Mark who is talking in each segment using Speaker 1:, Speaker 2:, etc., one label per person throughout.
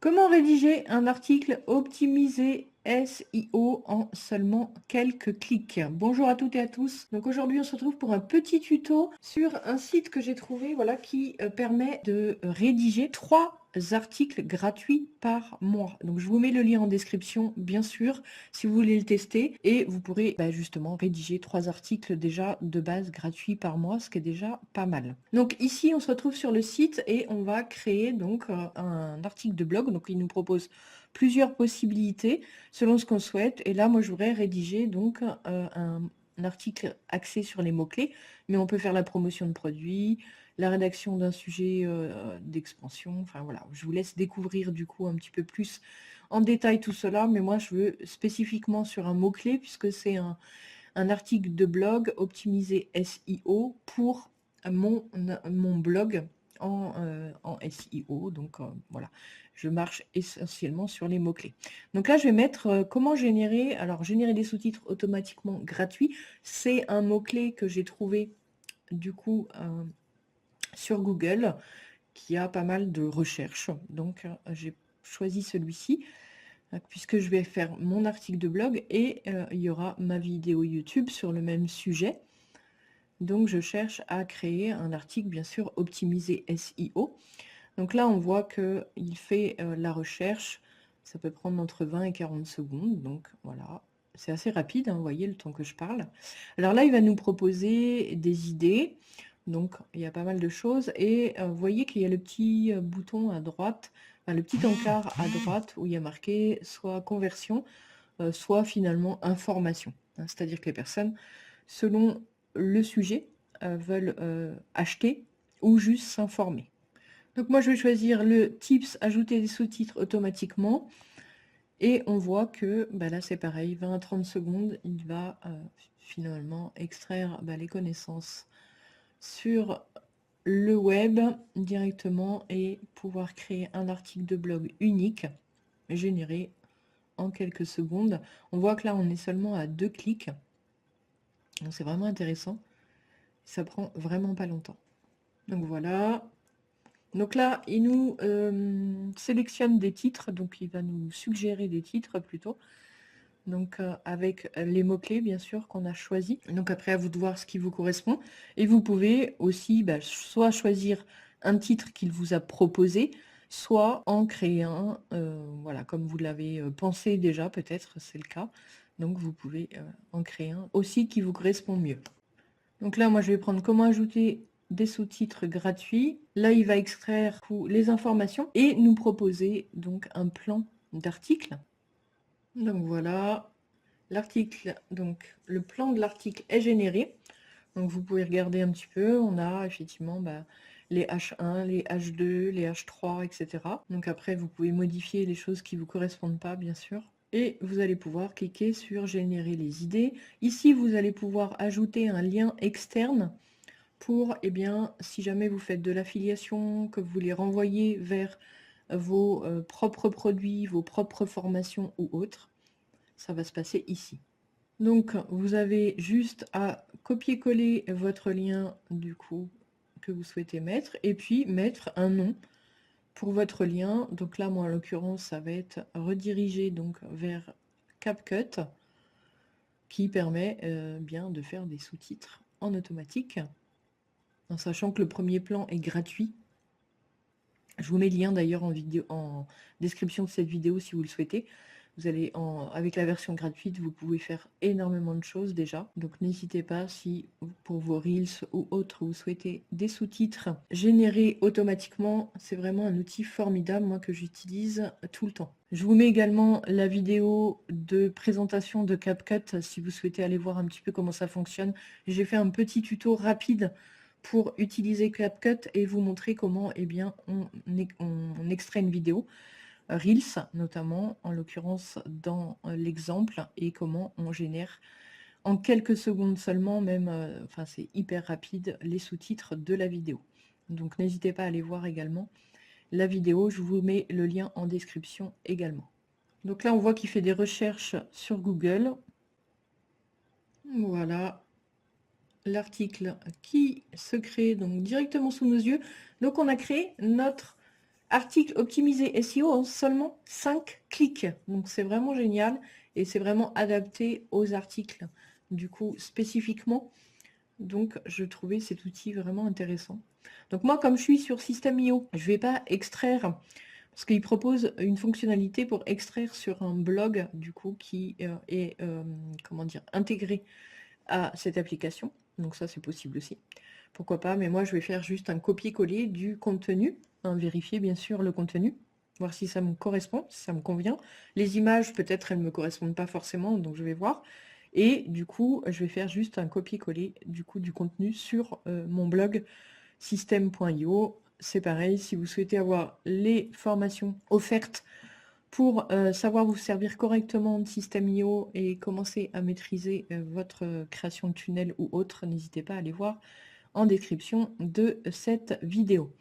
Speaker 1: Comment rédiger un article optimisé SEO en seulement quelques clics? Bonjour à toutes et à tous. Donc aujourd'hui, on se retrouve pour un petit tuto sur un site que j'ai trouvé, voilà, qui permet de rédiger 3 articles gratuits par mois. Donc je vous mets le lien en description, bien sûr, si vous voulez le tester, et vous pourrez justement rédiger 3 articles déjà de base gratuits par mois, ce qui est déjà pas mal. Donc ici, on se retrouve sur le site et on va créer donc un article de blog. Donc il nous propose plusieurs possibilités selon ce qu'on souhaite. Et là, moi, je voudrais rédiger donc un article axé sur les mots-clés, mais on peut faire la promotion de produits, la rédaction d'un sujet d'expansion. Enfin voilà, je vous laisse découvrir du coup un petit peu plus en détail tout cela, mais moi, je veux spécifiquement sur un mot-clé puisque c'est un article de blog optimisé SEO pour mon blog en SEO. Donc voilà, je marche essentiellement sur les mots-clés. Donc là, je vais mettre comment générer. Alors, générer des sous-titres automatiquement gratuits. C'est un mot-clé que j'ai trouvé du coup sur Google qui a pas mal de recherches. Donc, j'ai choisi celui-ci puisque je vais faire mon article de blog et il y aura ma vidéo YouTube sur le même sujet. Donc, je cherche à créer un article, bien sûr, optimisé SEO. Donc là, on voit qu'il fait la recherche. Ça peut prendre entre 20 et 40 secondes. Donc, voilà. C'est assez rapide, hein, vous voyez, le temps que je parle. Alors là, il va nous proposer des idées. Donc, il y a pas mal de choses. Et vous voyez qu'il y a le petit bouton à droite, enfin, le petit encart à droite où il y a marqué soit conversion, soit finalement information. Hein. C'est-à-dire que les personnes, selon le sujet, veulent acheter ou juste s'informer. Donc moi, je vais choisir le tips ajouter des sous-titres automatiquement. Et on voit que là, c'est pareil, 20 à 30 secondes, il va finalement extraire les connaissances sur le web directement et pouvoir créer un article de blog unique généré en quelques secondes. On voit que là, on est seulement à 2 clics. Donc c'est vraiment intéressant. Ça prend vraiment pas longtemps. Donc voilà. Donc là, il nous sélectionne des titres, donc il va nous suggérer des titres plutôt. Donc avec les mots-clés, bien sûr, qu'on a choisis. Donc après, à vous de voir ce qui vous correspond. Et vous pouvez aussi soit choisir un titre qu'il vous a proposé, soit en créer un, voilà, comme vous l'avez pensé déjà, peut-être, c'est le cas. Donc vous pouvez en créer un aussi qui vous correspond mieux. Donc là, moi, je vais prendre comment ajouter des sous-titres gratuits. Là, il va extraire les informations et nous proposer donc un plan d'article. Donc voilà, l'article, donc le plan de l'article est généré. Donc vous pouvez regarder un petit peu. On a effectivement les H1, les H2, les H3, etc. Donc après, vous pouvez modifier les choses qui ne vous correspondent pas, bien sûr. Et vous allez pouvoir cliquer sur générer les idées. Ici, vous allez pouvoir ajouter un lien externe pour, si jamais vous faites de l'affiliation, que vous voulez renvoyer vers vos propres produits, vos propres formations ou autres, ça va se passer ici. Donc, vous avez juste à copier-coller votre lien, du coup, que vous souhaitez mettre, et puis mettre un nom pour votre lien. Donc là, moi, en l'occurrence, ça va être redirigé donc vers CapCut, qui permet bien de faire des sous-titres en automatique, en sachant que le premier plan est gratuit. Je vous mets le lien d'ailleurs en description de cette vidéo si vous le souhaitez. Vous allez avec la version gratuite, vous pouvez faire énormément de choses déjà. Donc n'hésitez pas si pour vos Reels ou autres, vous souhaitez des sous-titres générés automatiquement. C'est vraiment un outil formidable, moi, que j'utilise tout le temps. Je vous mets également la vidéo de présentation de CapCut si vous souhaitez aller voir un petit peu comment ça fonctionne. J'ai fait un petit tuto rapide pour utiliser CapCut et vous montrer comment on extrait une vidéo. Reels notamment, en l'occurrence dans l'exemple, et comment on génère en quelques secondes seulement, même, c'est hyper rapide, les sous-titres de la vidéo. Donc n'hésitez pas à aller voir également la vidéo, je vous mets le lien en description également. Donc là, on voit qu'il fait des recherches sur Google. Voilà l'article qui se crée donc directement sous nos yeux. Donc on a créé notre article optimisé SEO en seulement 5 clics. Donc c'est vraiment génial et c'est vraiment adapté aux articles, du coup, spécifiquement. Donc je trouvais cet outil vraiment intéressant. Donc moi, comme je suis sur System.io, je ne vais pas extraire, parce qu'il propose une fonctionnalité pour extraire sur un blog, du coup, qui est, comment dire, intégré à cette application. Donc ça, c'est possible aussi. Pourquoi pas, mais moi, je vais faire juste un copier-coller du contenu, vérifier bien sûr le contenu, voir si ça me correspond, si ça me convient. Les images, peut-être, elles ne me correspondent pas forcément, donc je vais voir. Et du coup, je vais faire juste un copier-coller du coup du contenu sur mon blog system.io. C'est pareil, si vous souhaitez avoir les formations offertes pour savoir vous servir correctement de System.io et commencer à maîtriser votre création de tunnel ou autre, n'hésitez pas à aller voir en description de cette vidéo.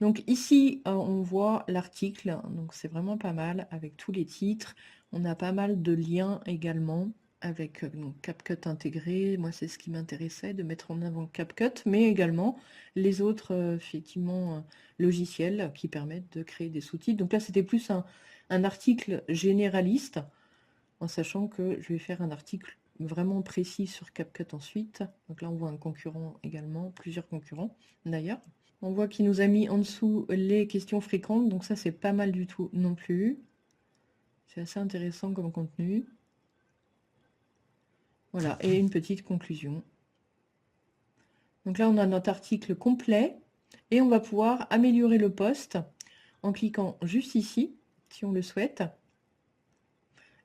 Speaker 1: Donc ici, on voit l'article, donc c'est vraiment pas mal avec tous les titres. On a pas mal de liens également avec donc, CapCut intégré. Moi, c'est ce qui m'intéressait, de mettre en avant CapCut, mais également les autres, effectivement, logiciels qui permettent de créer des sous-titres. Donc là, c'était plus un article généraliste, en sachant que je vais faire un article vraiment précis sur CapCut ensuite. Donc là, on voit un concurrent également, plusieurs concurrents d'ailleurs. On voit qu'il nous a mis en dessous les questions fréquentes, donc ça, c'est pas mal du tout non plus. C'est assez intéressant comme contenu. Voilà, et une petite conclusion. Donc là, on a notre article complet et on va pouvoir améliorer le post en cliquant juste ici, si on le souhaite.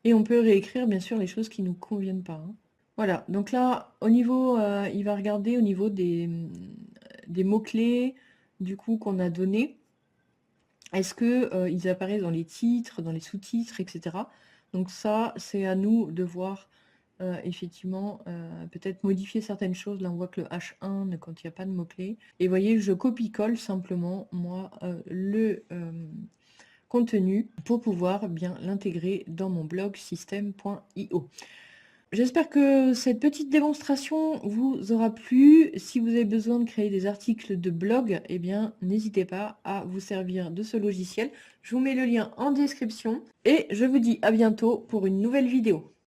Speaker 1: Et on peut réécrire, bien sûr, les choses qui ne nous conviennent pas. Voilà, donc là, au niveau, il va regarder au niveau des mots-clés, du coup, qu'on a donnés. Est-ce qu'ils apparaissent dans les titres, dans les sous-titres, etc. Donc ça, c'est à nous de voir, effectivement, peut-être modifier certaines choses. Là, on voit que le H1, quand il n'y a pas de mots-clés. Et vous voyez, je copie-colle simplement, moi, le contenu pour pouvoir bien l'intégrer dans mon blog system.io. J'espère que cette petite démonstration vous aura plu. Si vous avez besoin de créer des articles de blog, eh bien, n'hésitez pas à vous servir de ce logiciel. Je vous mets le lien en description et je vous dis à bientôt pour une nouvelle vidéo.